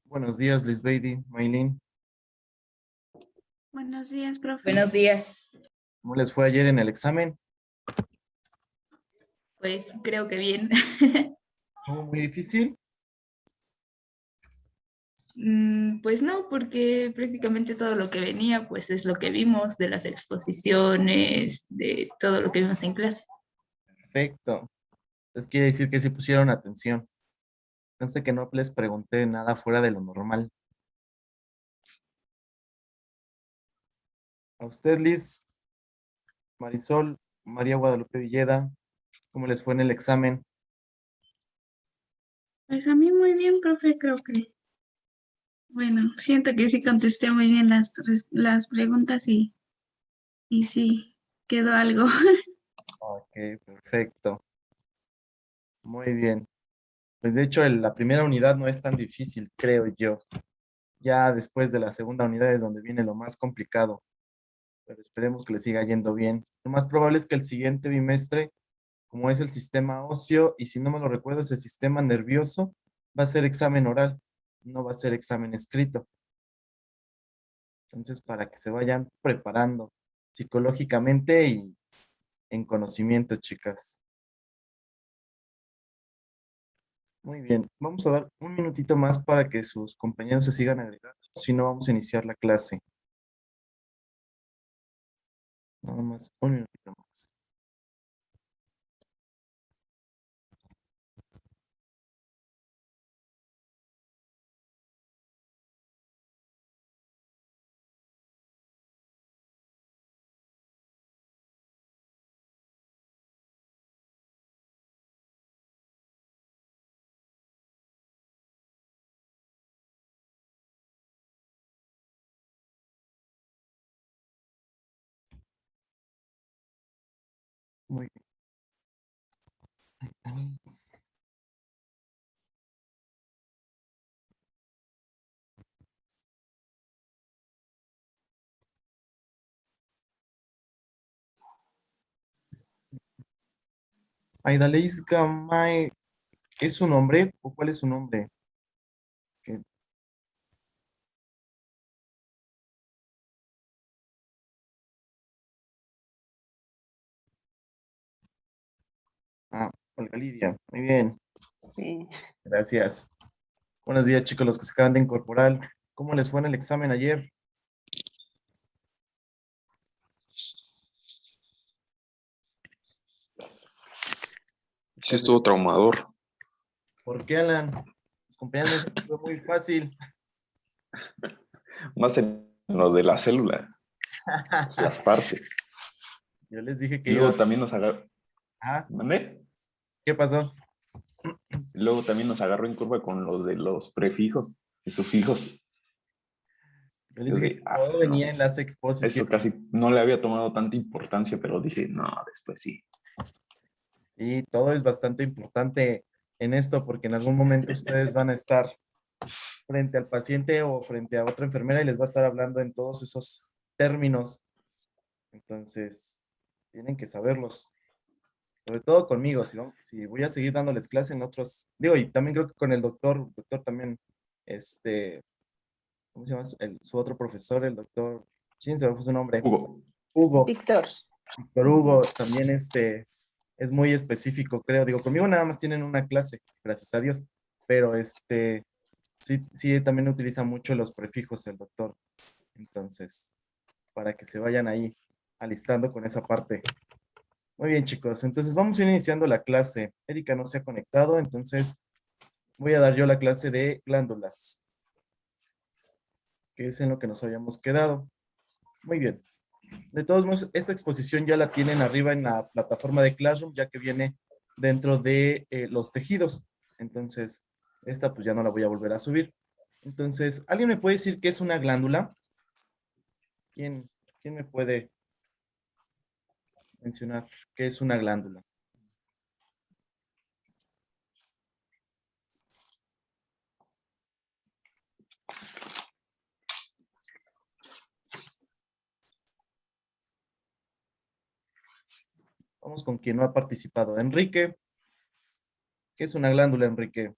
Buenos días, Lisbeth, Maylin. Buenos días, profe. Buenos días. ¿Cómo les fue ayer en el examen? Pues creo que bien. ¿Estuvo muy difícil? Pues no, porque prácticamente todo lo que venía, pues es lo que vimos de las exposiciones, de todo lo que vimos en clase. Perfecto. Entonces quiere decir que sí pusieron atención. Pensé que no les pregunté nada fuera de lo normal. A usted, Liz, Marisol, María Guadalupe Villeda, ¿cómo les fue en el examen? Pues a mí muy bien, profe, creo que, bueno, siento que sí contesté muy bien las preguntas y sí, quedó algo. Ok, perfecto. Muy bien. Pues de hecho, la primera unidad no es tan difícil, creo yo. Ya después de la segunda unidad es donde viene lo más complicado. Pero esperemos que le siga yendo bien. Lo más probable es que el siguiente bimestre, como es el sistema óseo, y si no me lo recuerdo es el sistema nervioso, va a ser examen oral, no va a ser examen escrito. Entonces, para que se vayan preparando psicológicamente y en conocimiento, chicas. Muy bien, vamos a dar un minutito más para que sus compañeros se sigan agregando, si no vamos a iniciar la clase. Nada más, un minutito más. Muy bien. Aidaleis Gamay, ¿es su nombre o cuál es su nombre? Que- Olga Lidia, muy bien, Sí, gracias. Buenos días, chicos, los que se acaban de incorporar. ¿Cómo les fue en el examen ayer? Sí, estuvo traumador. ¿Por qué, Alan? Los compañeros me fue muy fácil. Más en lo de la célula, las partes. Yo les dije que Y iba. luego también nos agarró. Ah, ¿Mandé? ¿qué pasó? Luego también nos agarró en curva con lo de los prefijos y sufijos. Yo les Yo dije de, que todo venía no. en las Eso exposiciones. casi no le había tomado tanta importancia, pero dije, no, después sí. Sí, todo es bastante importante en esto porque en algún momento ustedes van a estar frente al paciente o frente a otra enfermera y les va a estar hablando en todos esos términos. Entonces, tienen que saberlos. Sobre todo conmigo, si voy a seguir dándoles clase en otros, digo, y también creo que con el doctor también, ¿cómo se llama? Su otro profesor, el doctor, ¿quién se me fue su nombre? Hugo, Hugo. Víctor. Víctor Hugo también es muy específico, creo. Digo, conmigo nada más tienen una clase, gracias a Dios, pero sí también utiliza mucho los prefijos el doctor. Entonces, para que se vayan ahí alistando con esa parte. Muy bien, chicos. Entonces vamos a ir iniciando la clase. Erika no se ha conectado, entonces voy a dar yo la clase de glándulas, que es en lo que nos habíamos quedado. Muy bien. De todos modos, esta exposición ya la tienen arriba en la plataforma de Classroom, ya que viene dentro de los tejidos. Entonces, esta pues ya no la voy a volver a subir. Entonces, ¿alguien me puede decir qué es una glándula? ¿Quién, quién me puede mencionar qué es una glándula? Vamos con quien no ha participado. Enrique. ¿Qué es una glándula, Enrique?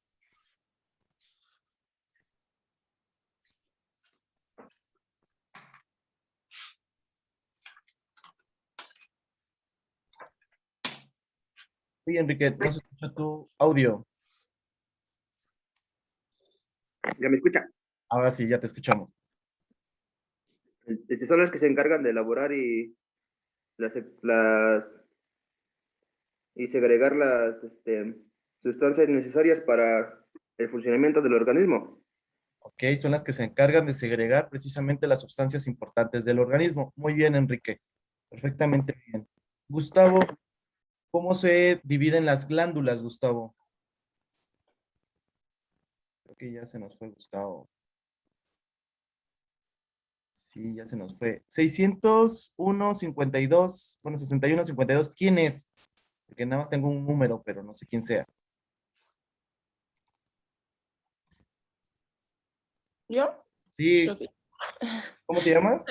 Oye, Enrique, no se escucha tu audio. ¿Ya me escucha? Ahora sí, ya te escuchamos. Son las que se encargan de elaborar las y segregar las sustancias necesarias para el funcionamiento del organismo. Ok, son las que se encargan de segregar precisamente las sustancias importantes del organismo. Muy bien, Enrique. Perfectamente bien. Gustavo, ¿cómo se dividen las glándulas, Gustavo? Creo que ya se nos fue Gustavo. Sí, ya se nos fue. 601, 52, bueno, 61, 52. ¿Quién es? Porque nada más tengo un número, pero no sé quién sea. ¿Yo? Sí, Profe. ¿cómo te llamas?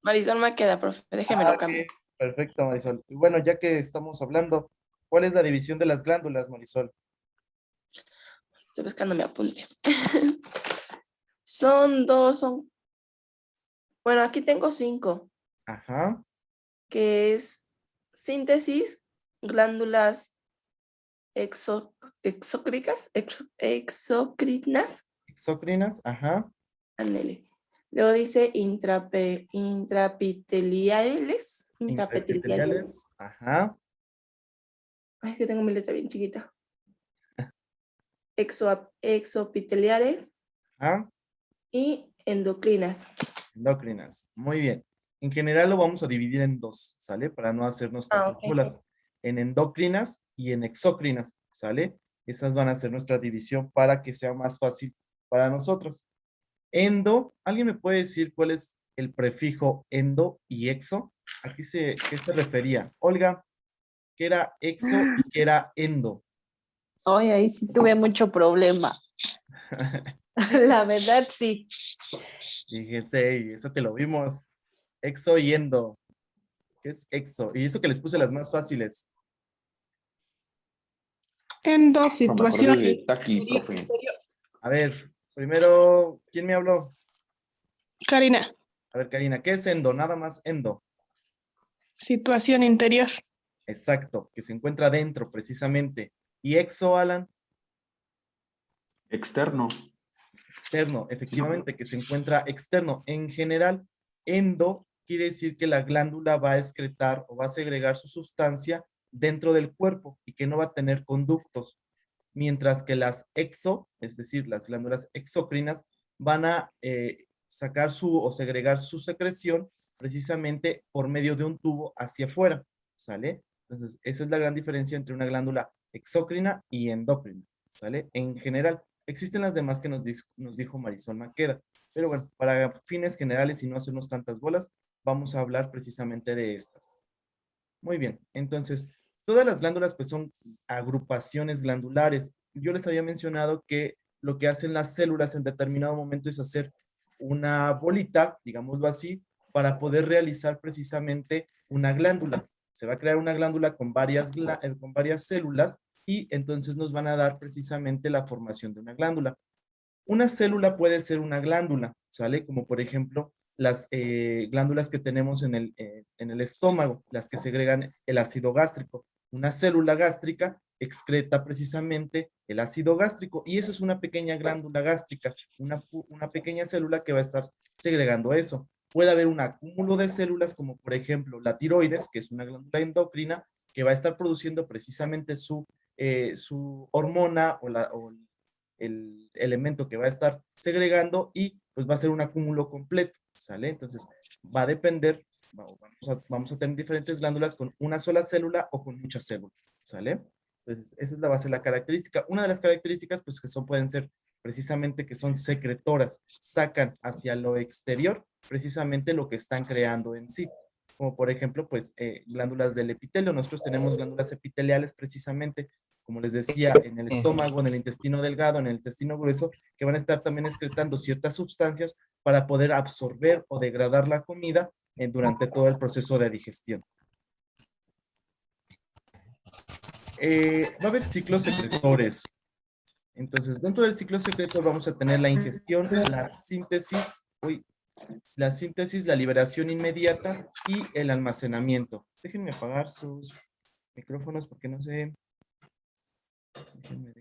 Marisol Maqueda, profe. Déjeme Ah, lo cambio. ok. Perfecto, Marisol. Y bueno, ya que estamos hablando, ¿cuál es la división de las glándulas, Marisol? Estoy buscando mi apunte. Son dos, son... Bueno, aquí tengo 5, Ajá, que es síntesis, glándulas exócrinas, exócrinas, ajá, ándele. Luego dice intraepiteliales. intraepiteliales, ajá, Ay, es que tengo mi letra bien chiquita. Exopiteliares ajá, y endocrinas. endocrinas. Muy bien. En general lo vamos a dividir en dos, ¿sale? Para no hacernos Ah, tantas ok. bolas. En endocrinas y en exócrinas, ¿sale? Esas van a ser nuestra división para que sea más fácil para nosotros. Endo, ¿alguien me puede decir cuál es el prefijo endo y exo? ¿Qué se refería? Olga, ¿qué era exo y qué era endo? Hoy ahí sí tuve mucho problema. La verdad, sí. Fíjense, y eso que lo vimos. Exo y endo. ¿Qué es exo? Y eso que les puse las más fáciles. Endo, No, me situación acordé de Taki, profe. interior. A ver, primero, ¿quién me habló? Karina, A ver, Karina, ¿qué es endo? Nada más endo. situación interior. Exacto, que se encuentra dentro precisamente. Y exo, Alan, Externo. externo, efectivamente, que se encuentra externo. En general, endo quiere decir que la glándula va a excretar o va a segregar su sustancia dentro del cuerpo y que no va a tener conductos, mientras que las exo, es decir, las glándulas exócrinas, van a sacar su o segregar su secreción precisamente por medio de un tubo hacia afuera, ¿sale? Entonces, esa es la gran diferencia entre una glándula exócrina y endócrina, ¿sale? En general, existen las demás que nos dijo Marisol Maqueda, pero bueno, para fines generales y no hacernos tantas bolas, vamos a hablar precisamente de estas. Muy bien, entonces, todas las glándulas pues son agrupaciones glandulares. Yo les había mencionado que lo que hacen las células en determinado momento es hacer una bolita, digámoslo así, para poder realizar precisamente una glándula. Se va a crear una glándula con varias células y entonces nos van a dar precisamente la formación de una glándula. Una célula puede ser una glándula, ¿sale? Como por ejemplo las glándulas que tenemos en el estómago, las que segregan el ácido gástrico. Una célula gástrica excreta precisamente el ácido gástrico y eso es una pequeña glándula gástrica, una pequeña célula que va a estar segregando eso. Puede haber un acúmulo de células como por ejemplo la tiroides, que es una glándula endocrina, que va a estar produciendo precisamente su hormona o el elemento que va a estar segregando y pues va a ser un acúmulo completo, ¿sale? Entonces va a depender, vamos a tener diferentes glándulas con una sola célula o con muchas células, ¿sale? Entonces esa es la base de la característica. Una de las características pues que pueden ser precisamente que son secretoras, sacan hacia lo exterior precisamente lo que están creando en sí. Como por ejemplo, pues glándulas del epitelio. Nosotros tenemos glándulas epiteliales precisamente como les decía, en el estómago, en el intestino delgado, en el intestino grueso, que van a estar también excretando ciertas sustancias para poder absorber o degradar la comida durante todo el proceso de digestión. Va a haber ciclos secretores. Entonces, dentro del ciclo secretor vamos a tener la ingestión, la síntesis, la liberación inmediata y el almacenamiento. Déjenme apagar sus micrófonos porque no sé. Déjenme.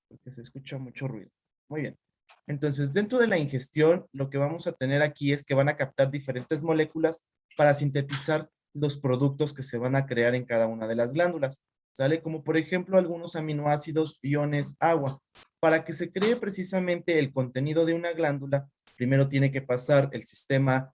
Porque se escucha mucho ruido. Muy bien. Entonces, dentro de la ingestión, lo que vamos a tener aquí es que van a captar diferentes moléculas para sintetizar los productos que se van a crear en cada una de las glándulas. ¿Sale? Como por ejemplo algunos aminoácidos, iones, agua. Para que se cree precisamente el contenido de una glándula, primero tiene que pasar el sistema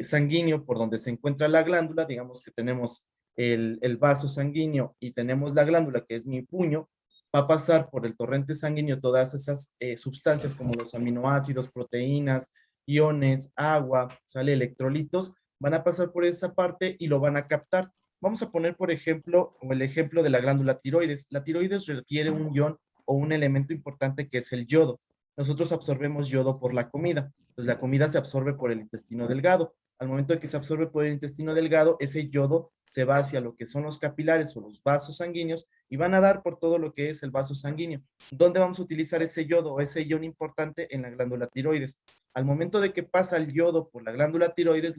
sanguíneo por donde se encuentra la glándula. Digamos que tenemos el vaso sanguíneo y tenemos la glándula, que es mi puño. Va a pasar por el torrente sanguíneo todas esas sustancias como los aminoácidos, proteínas, iones, agua, ¿sale? Electrolitos, van a pasar por esa parte y lo van a captar. Vamos a poner, por ejemplo, el ejemplo de la glándula tiroides. La tiroides requiere un ion o un elemento importante que es el yodo. Nosotros absorbemos yodo por la comida. Entonces, la comida se absorbe por el intestino delgado. Al momento de que se absorbe por el intestino delgado, ese yodo se va hacia lo que son los capilares o los vasos sanguíneos y van a dar por todo lo que es el vaso sanguíneo. ¿Dónde vamos a utilizar ese yodo o ese ion importante? En la glándula tiroides. Al momento de que pasa el yodo por la glándula tiroides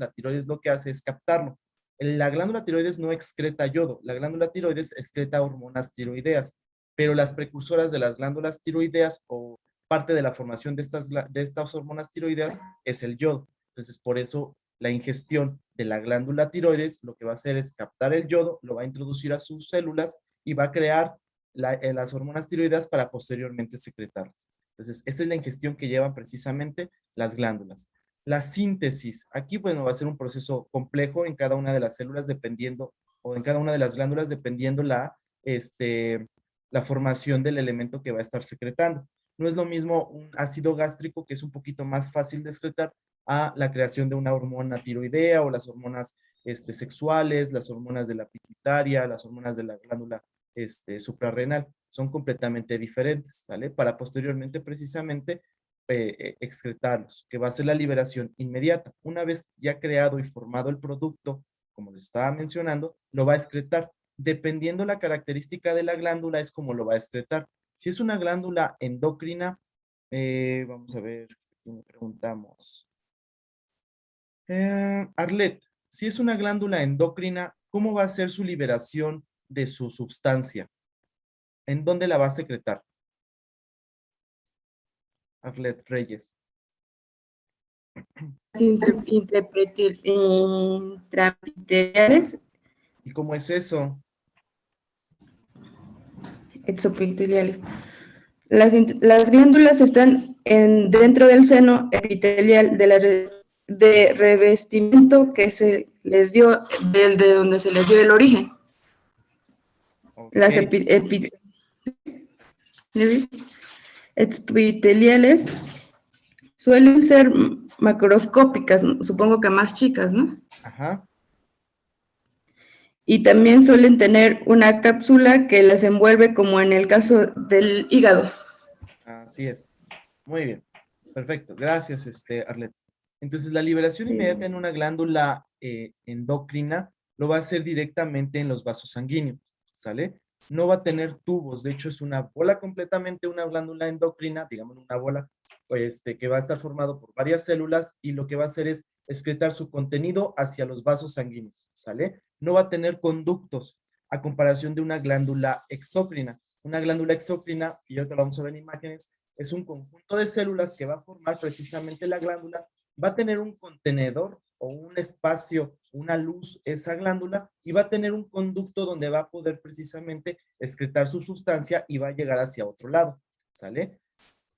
lo que hace es captarlo. La glándula tiroides no excreta yodo, la glándula tiroides excreta hormonas tiroideas, pero las precursoras de las glándulas tiroideas o parte de la formación de estas hormonas tiroideas es el yodo. Entonces, por eso la ingestión de la glándula tiroides lo que va a hacer es captar el yodo, lo va a introducir a sus células y va a crear las hormonas tiroideas para posteriormente secretarlas. Entonces, esa es la ingestión que llevan precisamente las glándulas. La síntesis, aquí bueno, va a ser un proceso complejo en cada una de las células dependiendo, o en cada una de las glándulas dependiendo la formación del elemento que va a estar secretando. No es lo mismo un ácido gástrico, que es un poquito más fácil de secretar, a la creación de una hormona tiroidea o las hormonas sexuales, las hormonas de la pituitaria, las hormonas de la glándula suprarrenal. Son completamente diferentes, ¿sale? Para posteriormente precisamente excretarlos, que va a ser la liberación inmediata. Una vez ya creado y formado el producto, como les estaba mencionando, lo va a excretar. Dependiendo la característica de la glándula es como lo va a excretar. Si es una glándula endocrina, vamos a ver, aquí me preguntamos. Arlet, si es una glándula endocrina, ¿cómo va a ser su liberación de su sustancia? ¿En dónde la va a secretar? Arlet Reyes. Intraepiteliales, ¿Y cómo es eso? exoepiteliales. Las glándulas están dentro del seno epitelial de revestimiento que se les dio, de donde se les dio el origen. Okay. Las epiteliales suelen ser macroscópicas, supongo que más chicas, ¿no? Ajá. Y también suelen tener una cápsula que las envuelve, como en el caso del hígado. Así es. Muy bien. Perfecto. Gracias, Arlet. Entonces, la liberación inmediata en una glándula endocrina lo va a hacer directamente en los vasos sanguíneos, ¿sale? No va a tener tubos. De hecho, es una bola completamente, una glándula endocrina, digamos una bola, que va a estar formado por varias células y lo que va a hacer es excretar su contenido hacia los vasos sanguíneos, ¿sale? No va a tener conductos a comparación de una glándula exócrina. Una glándula exócrina, y ahorita lo vamos a ver en imágenes, es un conjunto de células que va a formar precisamente la glándula, va a tener un contenedor o un espacio, una luz, esa glándula, y va a tener un conducto donde va a poder precisamente excretar su sustancia y va a llegar hacia otro lado, ¿sale?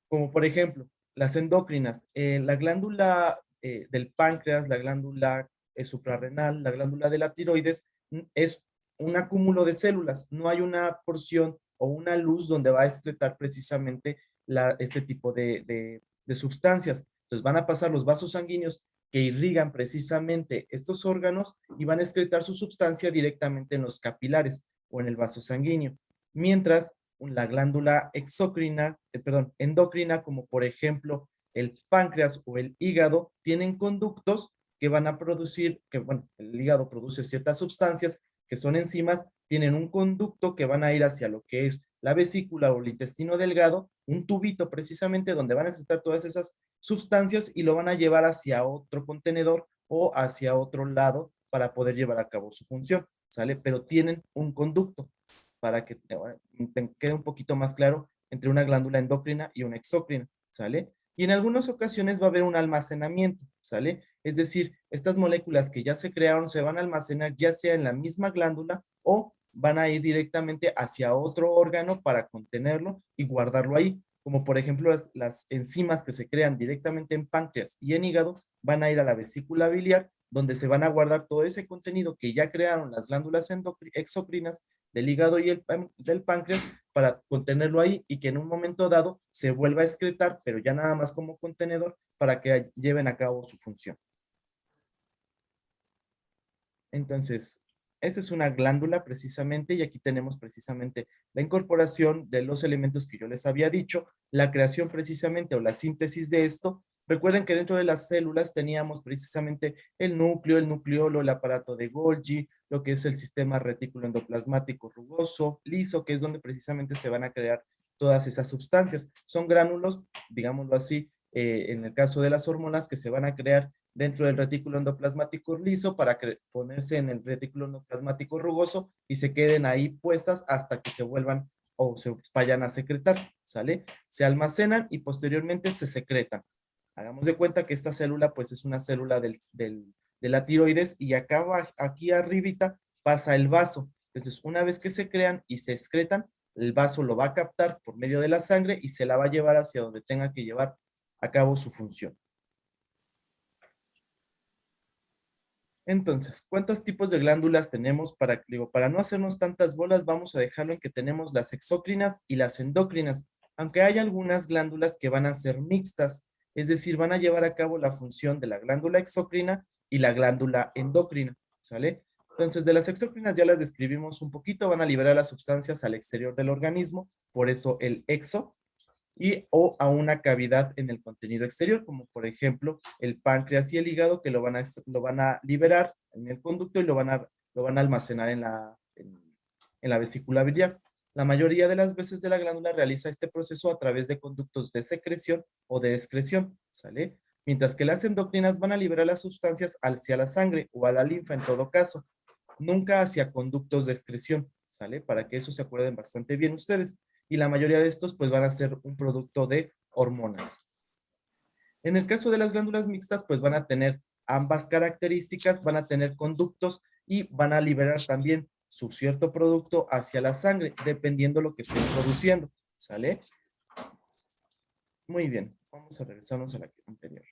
Como por ejemplo, las endócrinas, la glándula del páncreas, la glándula suprarrenal, la glándula de la tiroides, es un acúmulo de células, no hay una porción o una luz donde va a excretar precisamente este tipo de sustancias. Entonces van a pasar los vasos sanguíneos que irrigan precisamente estos órganos y van a excretar su sustancia directamente en los capilares o en el vaso sanguíneo. Mientras la glándula endocrina, como por ejemplo el páncreas o el hígado, tienen conductos que van a producir, el hígado produce ciertas sustancias que son enzimas, tienen un conducto que van a ir hacia lo que es la vesícula o el intestino delgado, un tubito precisamente donde van a excretar todas esas sustancias y lo van a llevar hacia otro contenedor o hacia otro lado para poder llevar a cabo su función, ¿sale? Pero tienen un conducto para que te quede un poquito más claro entre una glándula endocrina y una exócrina, ¿sale? Y en algunas ocasiones va a haber un almacenamiento, ¿sale? Es decir, estas moléculas que ya se crearon se van a almacenar ya sea en la misma glándula o van a ir directamente hacia otro órgano para contenerlo y guardarlo ahí. Como por ejemplo las enzimas que se crean directamente en páncreas y en hígado van a ir a la vesícula biliar, donde se van a guardar todo ese contenido que ya crearon las glándulas exocrinas del hígado y del páncreas para contenerlo ahí y que en un momento dado se vuelva a excretar, pero ya nada más como contenedor para que lleven a cabo su función. Entonces, esa es una glándula precisamente y aquí tenemos precisamente la incorporación de los elementos que yo les había dicho, la creación precisamente o la síntesis de esto. Recuerden que dentro de las células teníamos precisamente el núcleo, el nucleolo, el aparato de Golgi, lo que es el sistema retículo endoplasmático rugoso, liso, que es donde precisamente se van a crear todas esas sustancias. Son gránulos, digámoslo así, en el caso de las hormonas que se van a crear dentro del retículo endoplasmático liso para ponerse en el retículo endoplasmático rugoso y se queden ahí puestas hasta que se vuelvan o se vayan a secretar, ¿sale? Se almacenan y posteriormente se secretan. Hagamos de cuenta que esta célula pues es una célula de la tiroides y acá aquí arribita pasa el vaso. Entonces una vez que se crean y se excretan, el vaso lo va a captar por medio de la sangre y se la va a llevar hacia donde tenga que llevar a cabo su función. Entonces, ¿cuántos tipos de glándulas tenemos? Para no hacernos tantas bolas, vamos a dejarlo en que tenemos las exócrinas y las endócrinas, aunque hay algunas glándulas que van a ser mixtas, es decir, van a llevar a cabo la función de la glándula exócrina y la glándula endocrina, ¿sale? Entonces, de las exócrinas ya las describimos un poquito, van a liberar las sustancias al exterior del organismo, por eso el exo, o a una cavidad en el contenido exterior, como por ejemplo el páncreas y el hígado que lo van a liberar en el conducto y lo van a almacenar en la vesícula biliar. La mayoría de las veces de la glándula realiza este proceso a través de conductos de secreción o de excreción, ¿sale? Mientras que las endocrinas van a liberar las sustancias hacia la sangre o a la linfa en todo caso, nunca hacia conductos de excreción, ¿sale? Para que eso se acuerden bastante bien ustedes. Y la mayoría de estos pues van a ser un producto de hormonas. En el caso de las glándulas mixtas pues van a tener ambas características, van a tener conductos y van a liberar también su cierto producto hacia la sangre, dependiendo lo que estén produciendo, ¿sale? Muy bien, vamos a regresarnos a la anterior.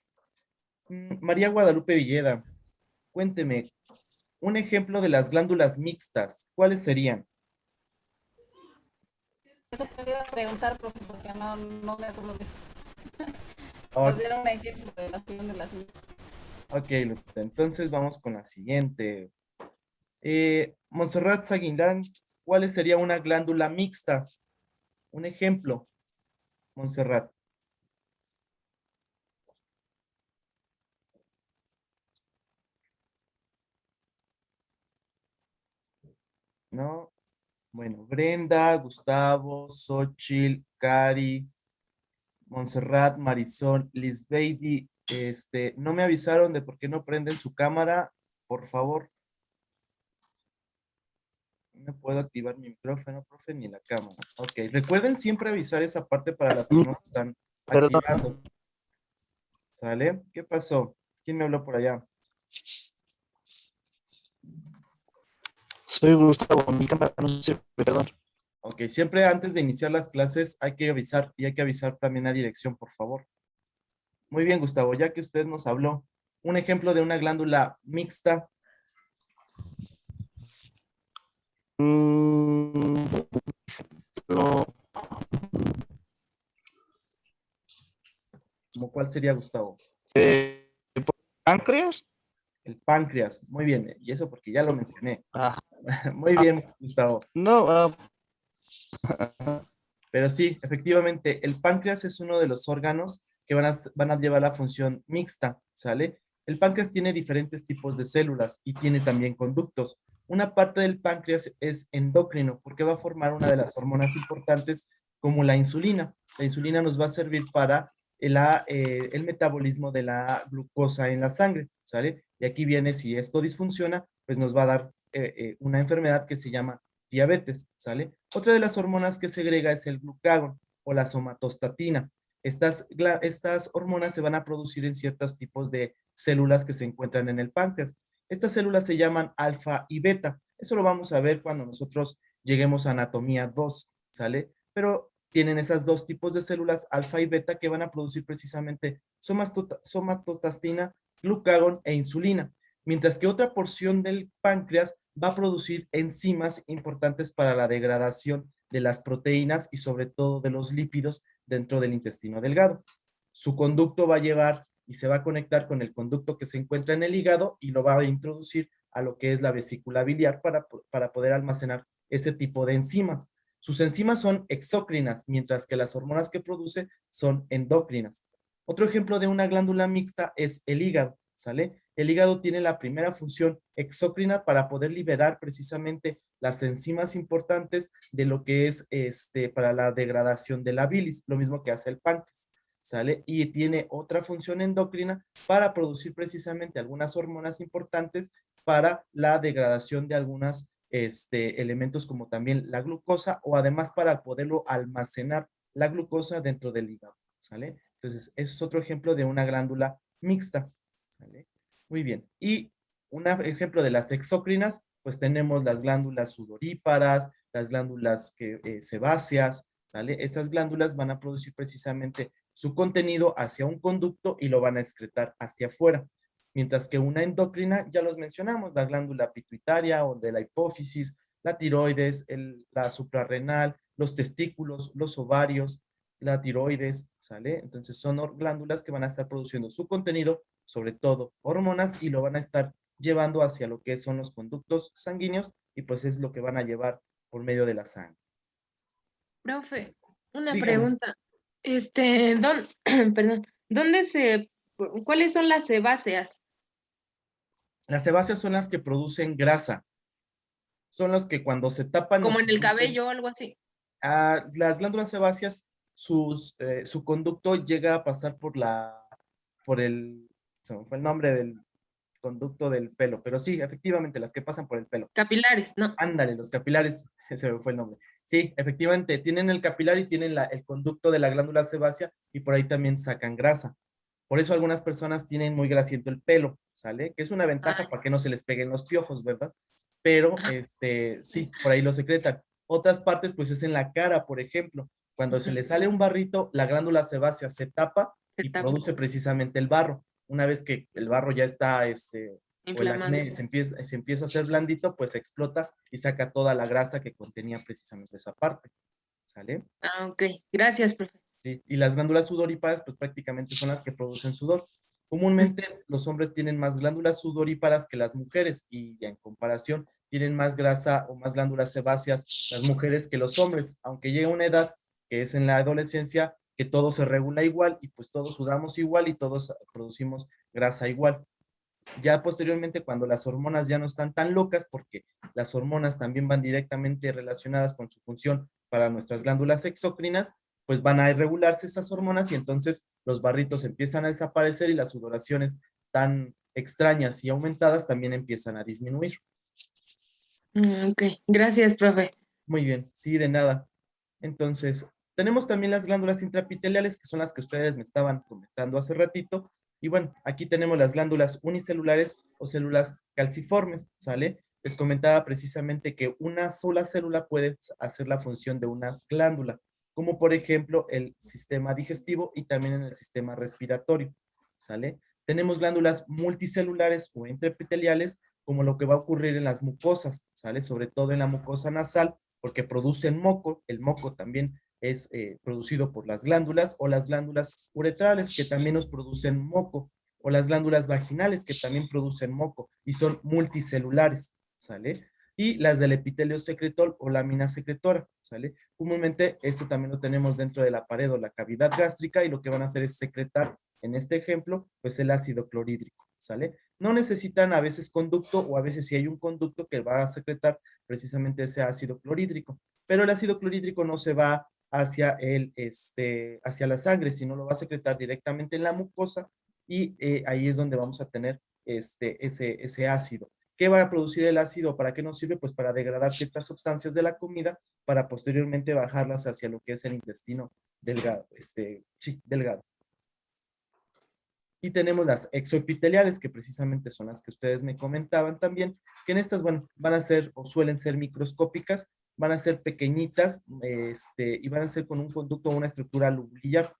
María Guadalupe Villeda, cuénteme, un ejemplo de las glándulas mixtas, ¿cuáles serían? Eso te iba a preguntar, profe, porque no me acuerdo de eso. Ok. Nos dieron un ejemplo de las glándulas mixtas. Ok, Lupita, entonces vamos con la siguiente. Montserrat Saguindán, ¿cuál sería una glándula mixta? Un ejemplo, Montserrat. ¿No? Bueno, Brenda, Gustavo, Xochitl, Cari, Montserrat, Marisol, Liz Baby, no me avisaron de por qué no prenden su cámara, por favor. No puedo activar mi micrófono, profe, ni la cámara. Ok, recuerden siempre avisar esa parte para las que no se están activando. ¿Sale? ¿Qué pasó? ¿Quién me habló por allá? Soy Gustavo, mi cámara no sirve, perdón. Ok, siempre antes de iniciar las clases hay que avisar y hay que avisar también a dirección, por favor. Muy bien, Gustavo, ya que usted nos habló, un ejemplo de una glándula mixta. No. ¿Cómo cuál sería, Gustavo? ¿Páncreas? El páncreas, muy bien, y eso porque ya lo mencioné. Ah. Muy bien, Gustavo. No, Pero sí, efectivamente, el páncreas es uno de los órganos que van a llevar la función mixta, ¿sale? El páncreas tiene diferentes tipos de células y tiene también conductos. Una parte del páncreas es endocrino porque va a formar una de las hormonas importantes como la insulina. La insulina nos va a servir para el metabolismo de la glucosa en la sangre, ¿sale? Y aquí viene, si esto disfunciona, pues nos va a dar una enfermedad que se llama diabetes, ¿sale? Otra de las hormonas que segrega es el glucagón o la somatostatina. Estas hormonas se van a producir en ciertos tipos de células que se encuentran en el páncreas. Estas células se llaman alfa y beta. Eso lo vamos a ver cuando nosotros lleguemos a anatomía 2, ¿sale? Pero tienen esos dos tipos de células, alfa y beta, que van a producir precisamente somatostatina, glucagón e insulina. Mientras que otra porción del páncreas va a producir enzimas importantes para la degradación de las proteínas y sobre todo de los lípidos dentro del intestino delgado. Su conducto va a llevar y se va a conectar con el conducto que se encuentra en el hígado y lo va a introducir a lo que es la vesícula biliar para poder almacenar ese tipo de enzimas. Sus enzimas son exócrinas, mientras que las hormonas que produce son endócrinas. Otro ejemplo de una glándula mixta es el hígado, ¿sale? El hígado tiene la primera función exócrina para poder liberar precisamente las enzimas importantes de lo que es para la degradación de la bilis, lo mismo que hace el páncreas, ¿sale? Y tiene otra función endocrina para producir precisamente algunas hormonas importantes para la degradación de algunos elementos como también la glucosa o además para poderlo almacenar la glucosa dentro del hígado, ¿sale? Entonces, ese es otro ejemplo de una glándula mixta, ¿sale? Muy bien. Y un ejemplo de las exócrinas, pues tenemos las glándulas sudoríparas, las glándulas sebáceas, ¿sale? Esas glándulas van a producir precisamente su contenido hacia un conducto y lo van a excretar hacia afuera. Mientras que una endocrina, ya los mencionamos, la glándula pituitaria o de la hipófisis, la tiroides, la suprarrenal, los testículos, los ovarios, la tiroides, ¿sale? Entonces son glándulas que van a estar produciendo su contenido, sobre todo hormonas, y lo van a estar llevando hacia lo que son los conductos sanguíneos y pues es lo que van a llevar por medio de la sangre. Profe, una Dígame. pregunta. Perdón, ¿cuáles son las sebáceas? Las sebáceas son las que producen grasa. Son los que cuando se tapan... Como nos en el producen- cabello o algo así. Las glándulas sebáceas, su conducto llega a pasar se me fue el nombre del conducto del pelo, pero sí, efectivamente, las que pasan por el pelo. Capilares, ¿no? Ándale, los capilares, se me fue el nombre. Sí, efectivamente, tienen el capilar y tienen el conducto de la glándula sebácea y por ahí también sacan grasa. Por eso algunas personas tienen muy grasiento el pelo, ¿sale? Que es una ventaja para que no se les peguen los piojos, ¿verdad? Pero, sí, por ahí lo secretan. Otras partes, pues es en la cara, por ejemplo. Cuando se le sale un barrito, la glándula sebácea se tapa y produce precisamente el barro. Una vez que el barro ya está, o el Inflamado. acné se empieza a hacer blandito, pues explota y saca toda la grasa que contenía precisamente esa parte. ¿Sale? Ah, ok. Gracias, profe. ¿Sí? Y las glándulas sudoríparas, pues prácticamente son las que producen sudor. Comúnmente los hombres tienen más glándulas sudoríparas que las mujeres y en comparación tienen más grasa o más glándulas sebáceas las mujeres que los hombres, aunque llega una edad que es en la adolescencia que todo se regula igual y pues todos sudamos igual y todos producimos grasa igual. Ya posteriormente, cuando las hormonas ya no están tan locas, porque las hormonas también van directamente relacionadas con su función para nuestras glándulas exócrinas, pues van a irregularse esas hormonas y entonces los barritos empiezan a desaparecer y las sudoraciones tan extrañas y aumentadas también empiezan a disminuir. Ok. Gracias, profe. Muy bien, sí, de nada. Entonces, tenemos también las glándulas intraepiteliales, que son las que ustedes me estaban comentando hace ratito. Y bueno, aquí tenemos las glándulas unicelulares o células calciformes, ¿sale? Les comentaba precisamente que una sola célula puede hacer la función de una glándula, como por ejemplo el sistema digestivo y también en el sistema respiratorio, ¿sale? Tenemos glándulas multicelulares o intraepiteliales, como lo que va a ocurrir en las mucosas, ¿sale? Sobre todo en la mucosa nasal, porque producen moco. El moco también es producido por las glándulas o las glándulas uretrales que también nos producen moco o las glándulas vaginales que también producen moco y son multicelulares, ¿sale? Y las del epitelio secretor o lámina secretora, ¿sale? Comúnmente esto también lo tenemos dentro de la pared o la cavidad gástrica y lo que van a hacer es secretar, en este ejemplo, pues el ácido clorhídrico, ¿sale? No necesitan a veces conducto o a veces sí hay un conducto que va a secretar precisamente ese ácido clorhídrico, pero el ácido clorhídrico no se va hacia hacia la sangre, sino lo va a secretar directamente en la mucosa y ahí es donde vamos a tener ese ácido. ¿Qué va a producir el ácido? ¿Para qué nos sirve? Pues para degradar ciertas sustancias de la comida para posteriormente bajarlas hacia lo que es el intestino delgado, sí, delgado. Y tenemos las exoepiteliales, que precisamente son las que ustedes me comentaban también, que en estas, bueno, van a ser o suelen ser microscópicas, van a ser pequeñitas y van a ser con un conducto o una estructura lobulillar.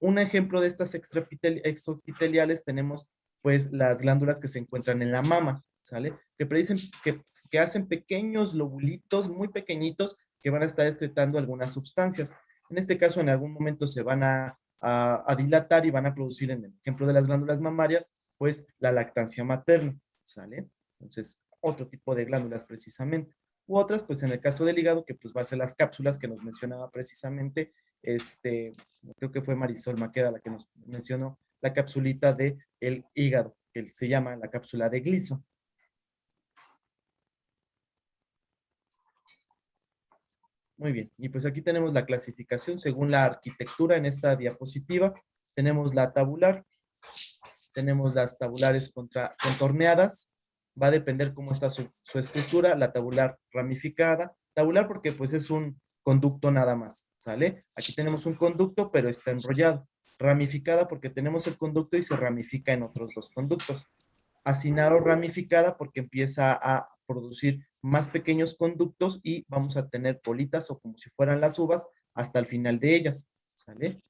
Un ejemplo de estas exoepiteliales tenemos pues las glándulas que se encuentran en la mama, ¿sale? Que hacen pequeños lobulitos muy pequeñitos que van a estar excretando algunas sustancias. En este caso, en algún momento se van a dilatar y van a producir, en el ejemplo de las glándulas mamarias, pues la lactancia materna, ¿sale? Entonces, otro tipo de glándulas precisamente. U otras, pues en el caso del hígado, que pues va a ser las cápsulas que nos mencionaba precisamente, creo que fue Marisol Maqueda la que nos mencionó la capsulita del hígado, que se llama la cápsula de Gleason. Muy bien, y pues aquí tenemos la clasificación según la arquitectura en esta diapositiva. Tenemos la tabular, tenemos las tabulares contorneadas, va a depender cómo está su estructura, la tabular ramificada, tabular porque pues es un conducto nada más, ¿sale? Aquí tenemos un conducto pero está enrollado, ramificada porque tenemos el conducto y se ramifica en otros dos conductos. Acinado ramificada porque empieza a producir más pequeños conductos y vamos a tener bolitas o como si fueran las uvas hasta el final de ellas, ¿sale?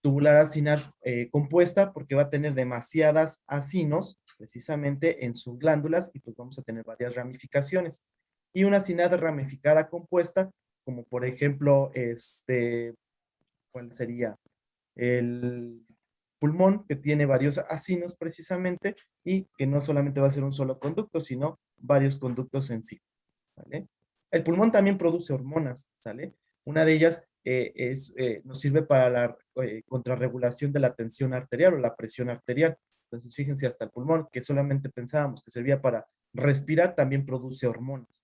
Tubular acinar compuesta porque va a tener demasiadas acinos precisamente en sus glándulas y pues vamos a tener varias ramificaciones. Y una acinada ramificada compuesta como por ejemplo ¿cuál sería? El pulmón, que tiene varios acinos precisamente, y que no solamente va a ser un solo conducto, sino varios conductos en sí, ¿vale? El pulmón también produce hormonas, ¿sale? Una de ellas nos sirve para la contrarregulación de la tensión arterial o la presión arterial. Entonces, fíjense, hasta el pulmón, que solamente pensábamos que servía para respirar, también produce hormonas.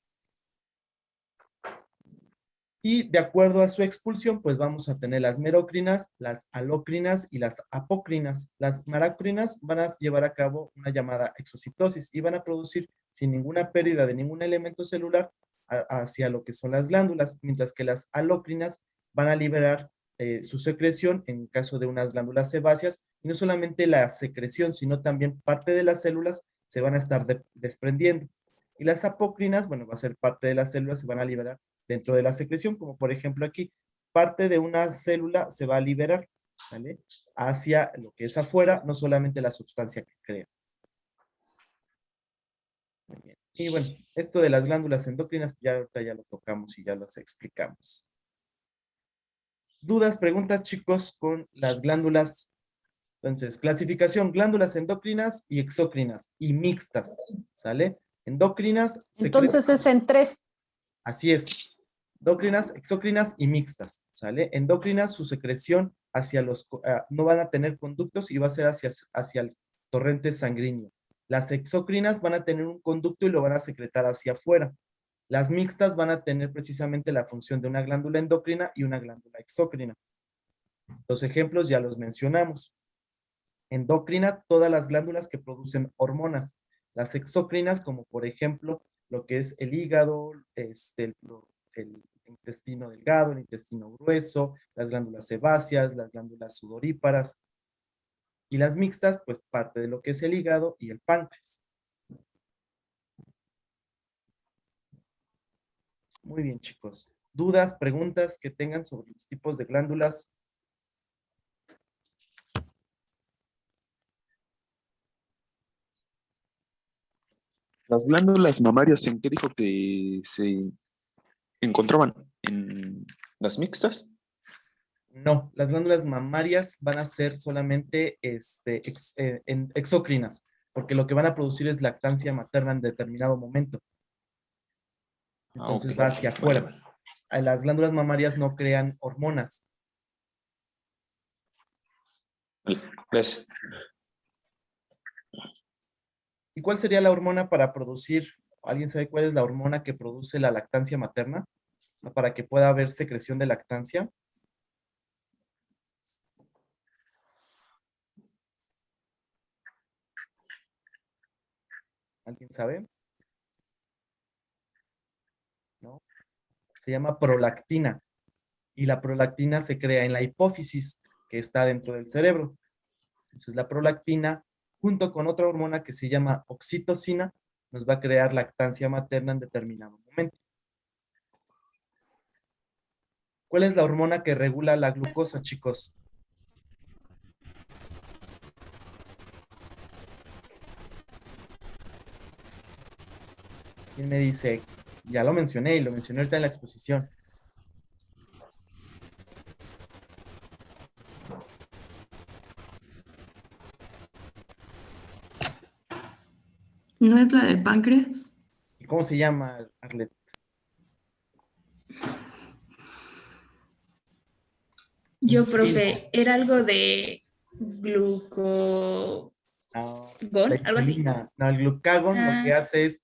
Y de acuerdo a su expulsión, pues vamos a tener las merocrinas, las alocrinas y las apocrinas. Las merocrinas van a llevar a cabo una llamada exocitosis y van a producir sin ninguna pérdida de ningún elemento celular hacia lo que son las glándulas, mientras que las alocrinas van a liberar su secreción en caso de unas glándulas sebáceas, y no solamente la secreción, sino también parte de las células se van a estar desprendiendo. Y las apocrinas, bueno, va a ser parte de las células, se van a liberar dentro de la secreción, como por ejemplo aquí, parte de una célula se va a liberar, ¿vale? Hacia lo que es afuera, no solamente la sustancia que crea. Muy bien. Y bueno, esto de las glándulas endocrinas, ya ahorita ya lo tocamos y ya las explicamos. ¿Dudas, preguntas, chicos, con las glándulas? Entonces, clasificación, glándulas endocrinas y exócrinas y mixtas, ¿sale? Endocrinas. Entonces es en 3. Así es. Endocrinas, exócrinas y mixtas, ¿sale? Endocrinas, su secreción hacia no van a tener conductos y va a ser hacia el torrente sanguíneo. Las exócrinas van a tener un conducto y lo van a secretar hacia afuera. Las mixtas van a tener precisamente la función de una glándula endocrina y una glándula exócrina. Los ejemplos ya los mencionamos. Endocrina, todas las glándulas que producen hormonas. Las exócrinas, como por ejemplo, lo que es el hígado, el intestino delgado, el intestino grueso, las glándulas sebáceas, las glándulas sudoríparas. Y las mixtas, pues parte de lo que es el hígado y el páncreas. Muy bien, chicos. ¿Dudas, preguntas que tengan sobre los tipos de glándulas? Las glándulas mamarias, ¿en qué dijo que se encontraban? ¿En las mixtas? No, las glándulas mamarias van a ser solamente exócrinas, porque lo que van a producir es lactancia materna en determinado momento. Entonces va hacia afuera. Vale. Las glándulas mamarias no crean hormonas. Gracias. ¿Y cuál sería la hormona para producir? ¿Alguien sabe cuál es la hormona que produce la lactancia materna? O sea, para que pueda haber secreción de lactancia. ¿Alguien sabe? ¿No? Se llama prolactina. Y la prolactina se crea en la hipófisis, que está dentro del cerebro. Entonces, la prolactina, junto con otra hormona que se llama oxitocina, nos va a crear lactancia materna en determinado momento. ¿Cuál es la hormona que regula la glucosa, chicos? ¿Quién me dice? Ya lo mencioné y lo mencioné ahorita en la exposición. ¿No es la del páncreas? ¿Y cómo se llama, Arlet? Yo, profe, era algo de glucagón, No, la algo así. insulina. No, el glucagón lo que Ah. hace es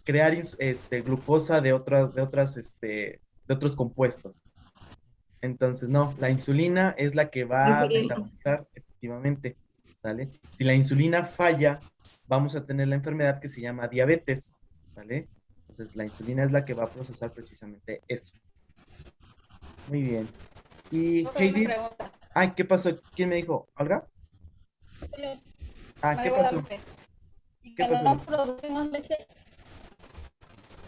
crear glucosa de otros compuestos. Entonces, no, la insulina es la que va a metabolizar efectivamente, ¿sale? Si la insulina falla, vamos a tener la enfermedad que se llama diabetes, ¿sale? Entonces, la insulina es la que va a procesar precisamente eso. Muy bien. Y Profe, una Heidi, pregunta. ay, ¿qué pasó? ¿Quién me dijo? ¿Olga? Ah, ¿qué pasó? ¿Y ¿Qué cuando pasó? no producimos leche,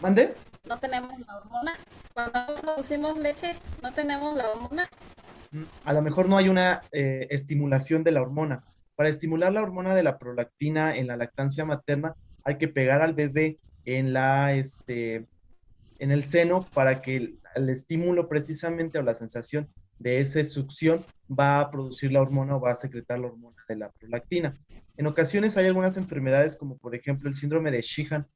¿Mande? no tenemos la hormona? Cuando no producimos leche, no tenemos la hormona. A lo mejor no hay una estimulación de la hormona. Para estimular la hormona de la prolactina en la lactancia materna, hay que pegar al bebé en el seno para que el estímulo precisamente o la sensación de esa succión va a producir la hormona o va a secretar la hormona de la prolactina. En ocasiones hay algunas enfermedades como por ejemplo el síndrome de Sheehan,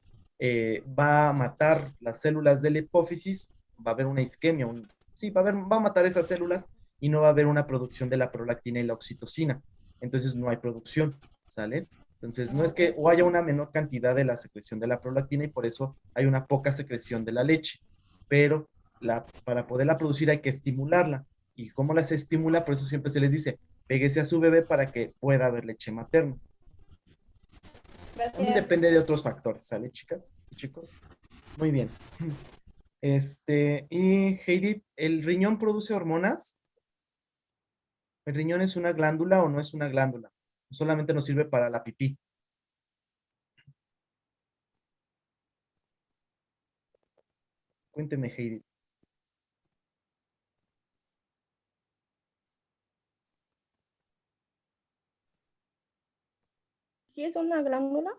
va a matar las células de la hipófisis, va a haber una isquemia, sí, va a matar esas células y no va a haber una producción de la prolactina y la oxitocina. Entonces no hay producción, ¿sale? Entonces no es que o haya una menor cantidad de la secreción de la prolactina y por eso hay una poca secreción de la leche, pero para poderla producir hay que estimularla. ¿Y cómo la se estimula? Por eso siempre se les dice, péguese a su bebé para que pueda haber leche materna. También Gracias. depende de otros factores, ¿sale, chicas y chicos? Muy bien. Y Heidi, ¿el riñón produce hormonas? ¿El riñón es una glándula o no es una glándula? Solamente nos sirve para la pipí. Cuénteme, Heidi. ¿Sí es una glándula?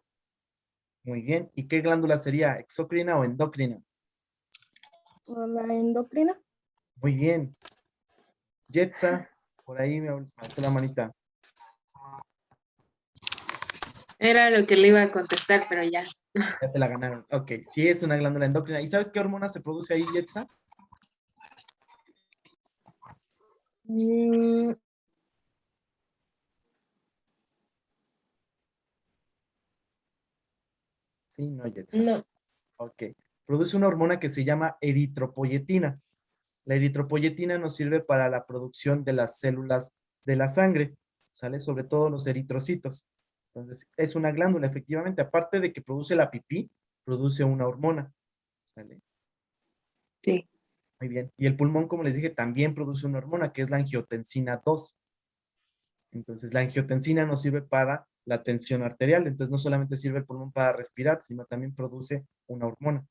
Muy bien. ¿Y qué glándula sería? ¿Exócrina o endocrina? ¿La endocrina? Muy bien. Jetsa, por ahí me alzó la manita. Era lo que le iba a contestar, pero ya. Ya te la ganaron. Ok, sí es una glándula endocrina. ¿Y sabes qué hormona se produce ahí, Jetsa? Sí, no, Jetsa. No. Ok. Produce una hormona que se llama eritropoyetina. La eritropoyetina nos sirve para la producción de las células de la sangre, ¿sale? Sobre todo los eritrocitos. Entonces, es una glándula, efectivamente. Aparte de que produce la pipí, produce una hormona, ¿sale? Sí. Muy bien. Y el pulmón, como les dije, también produce una hormona, que es la angiotensina 2. Entonces, la angiotensina nos sirve para la tensión arterial. Entonces, no solamente sirve el pulmón para respirar, sino también produce una hormona.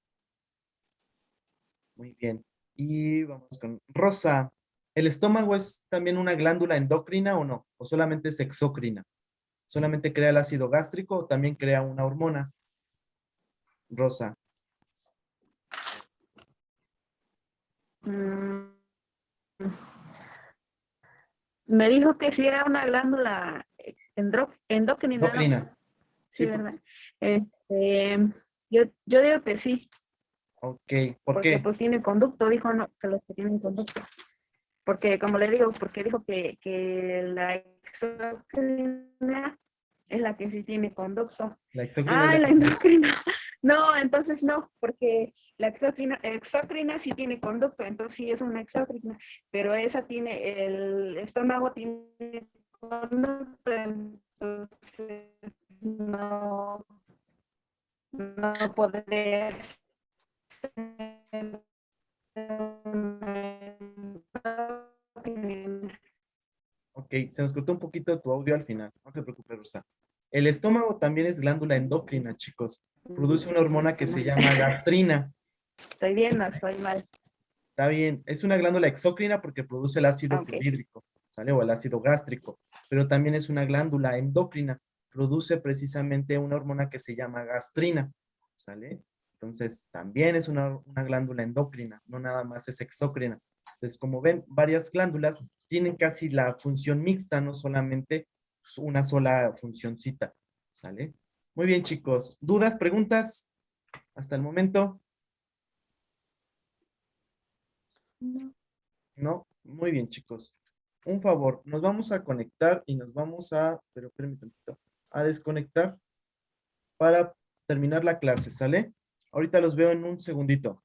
Muy bien. Y vamos con Rosa. ¿El estómago es también una glándula endocrina o no? ¿O solamente es exócrina? ¿Solamente crea el ácido gástrico o también crea una hormona? Rosa. Me dijo que sí era una glándula endocrina, ¿no? Endocrina. Sí, ¿verdad? Yo digo que sí. Ok. ¿Por Porque qué? pues tiene conducto, dijo no, que los que tienen conducto. Porque como le digo, porque dijo que la exócrina es la que sí tiene conducto. La exócrina Ah, es la la- endocrina. No, entonces no, porque la exócrina sí tiene conducto, entonces sí es una exócrina, pero esa tiene, el estómago tiene conducto, entonces no, no podría ser una endocrina. Ok, se nos cortó un poquito tu audio al final. No te preocupes, Rosa. El estómago también es glándula endocrina, chicos. Produce una hormona que se llama gastrina. ¿Estoy bien o estoy mal? Está bien, es una glándula exócrina porque produce el ácido Ok. clorhídrico, ¿sale? O el ácido gástrico, pero también es una glándula endocrina, produce precisamente una hormona que se llama gastrina, ¿sale? Entonces, también es una glándula endocrina, no nada más es exócrina. Entonces, como ven, varias glándulas tienen casi la función mixta, no solamente una sola funcioncita, ¿sale? Muy bien, chicos. ¿Dudas, preguntas hasta el momento? No, muy bien, chicos. Un favor, nos vamos a conectar y nos vamos a, pero espérenme tantito, a desconectar para terminar la clase, ¿sale? Ahorita los veo en un segundito.